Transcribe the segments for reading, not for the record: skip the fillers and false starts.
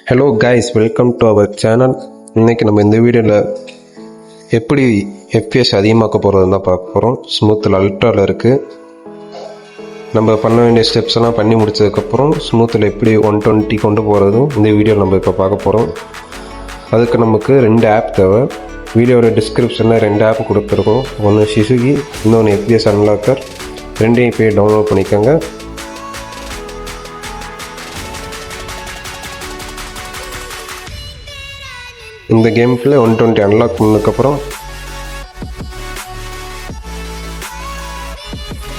Hello guys, welcome to our channel. இன்றைக்கி நம்ம இந்த வீடியோவில் எப்படி FPS அதிகமாக்க போகிறதுன்னு தான் பார்க்க போகிறோம். ஸ்மூத்தில் அல்ட்ராவில் இருக்குது. நம்ம பண்ண வேண்டிய ஸ்டெப்ஸ் எல்லாம் பண்ணி முடித்ததுக்கப்புறம் ஸ்மூத்தில் எப்படி 120 கொண்டு போகிறதும் இந்த வீடியோவில் நம்ம இப்போ பார்க்க போகிறோம். அதுக்கு நமக்கு 2 ஆப் தேவை. வீடியோட டிஸ்கிரிப்ஷனில் 2 ஆப் கொடுத்துருக்கோம். ஒன்று சுசுகி, இன்னொன்று FPS அன்லாக்கர். ரெண்டையும் இப்போ டவுன்லோட் பண்ணிக்கோங்க. இந்த கேமுக்குள்ளே 120 அன்லாக் பண்ணதுக்கப்புறம்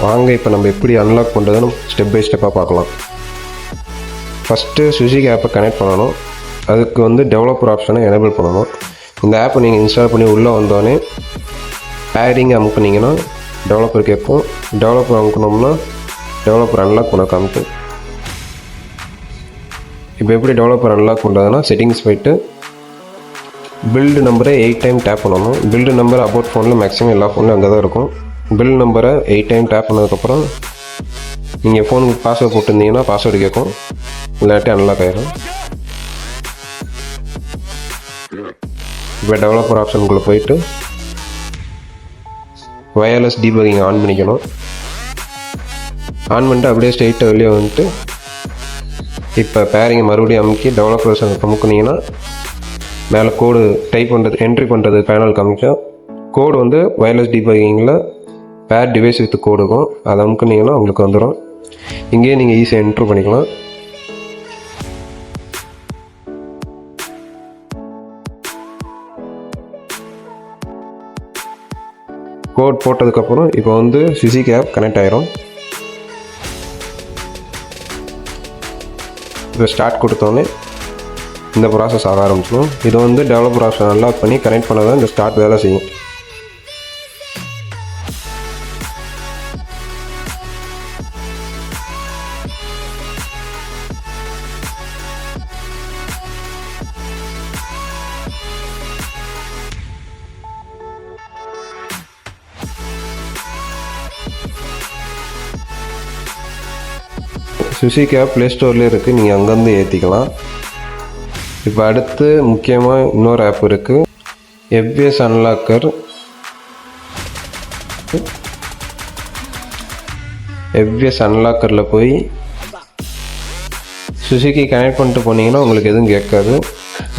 வாங்க இப்போ நம்ம எப்படி அன்லாக் பண்ணுறதுன்னு ஸ்டெப் பை ஸ்டெப்பாக பார்க்கலாம். ஃபஸ்ட்டு சுசுகி ஆப்பை கனெக்ட் பண்ணணும். அதுக்கு டெவலப்பர் ஆப்ஷனை எனேபிள் பண்ணணும். இந்த ஆப்பை நீங்கள் இன்ஸ்டால் பண்ணி உள்ளே வந்தோடனே ஆடிங் அமுக்குனிங்கன்னா டெவலப்பர் கேட்கும். டெவலப்பர் அமுக்கணும்னா டெவலப்பர் அன்லாக் பண்ண காமிக்கும். இப்போ எப்படி டெவலப்பர் அன்லாக் பண்ணுறதுன்னா செட்டிங்ஸ் போய்ட்டு பில்டு நம்பரை 8 டைம் டேப் பண்ணணும். பில்டு நம்பர் அபவுட் ஃபோனில் மேக்ஸிமம் எல்லா ஃபோன்லையும் அங்கே தான் இருக்கும். பில்டு நம்பரை 8 டைம் டேப் பண்ணதுக்கப்புறம் நீங்கள் ஃபோனுக்கு பாஸ்வேர்டு போட்டிருந்தீங்கன்னா பாஸ்வேர்டு கேட்கும், இல்லாட்டி அன்லாக் ஆகிடும். இப்போ டெவலப்பர் ஆப்ஷனுக்குள்ளே போயிட்டு வயர்லெஸ் டீபக்கிங் ஆன் பண்ணிக்கணும். ஆன் பண்ணிட்டு அப்படியே ஸ்ட்ரெயிட்டாக வெளியே வந்துட்டு இப்போ பேரிங்கை மறுபடியும் அமுக்கி டெவலப்பர்ஸ் அமுக்குனிங்கன்னா மேலே கோடு டைப் பண்ணுறது என்ட்ரி பண்ணுறது பேனல் காமிக்கும். கோடு வயர்லெஸ் டீபக்கிங்கில் பேர் டிவைஸ் வித் கோடு இருக்கும். அதை அமுக்குனிங்கன்னா உங்களுக்கு வந்துடும். இங்கேயே நீங்கள் ஈஸியாக என்ட்ரு பண்ணிக்கலாம். கோட் போட்டதுக்கப்புறம் இப்போ சுசுகி ஆப் கனெக்ட் ஆகிரும். இப்போ ஸ்டார்ட் கொடுத்தோன்னே இந்த ப்ராசஸ் ஆக ஆரம்பிச்சிடும். இது டெவலப்பர் ஆப்ஷன் அன்லாக் பண்ணி கனெக்ட் பண்ண தான் இந்த ஸ்டார்ட் வேலை செய்யும். சுசுகி ஆப் ப்ளே ஸ்டோர்லேயே இருக்குது, நீங்கள் அங்கேருந்து ஏற்றிக்கலாம். இப்போ அடுத்து முக்கியமாக இன்னொரு ஆப் இருக்குது, FPS அன்லாக்கர். FPS அன்லாக்கரில் போய் சுசுகி கனெக்ட் பண்ணிட்டு போனீங்கன்னா உங்களுக்கு எதுவும் கேட்காது,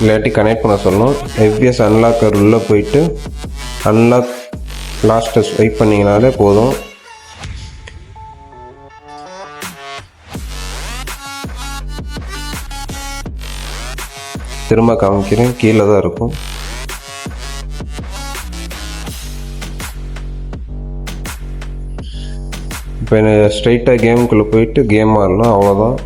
இல்லாட்டி கனெக்ட் பண்ண சொல்லணும். FPS அன்லாக்கர் உள்ளே போயிட்டு அன்லாக் லாஸ்ட்டை ஸ்வைப் பண்ணிங்கனாலே போதும். திரும்ப காமிக்கிறேன், கீழே தான் இருக்கும். இப்போ ஸ்ட்ரைட்டாக கேமுக்குள்ளே போயிட்டு கேம் ஆடலாம், அவ்வளோதான்.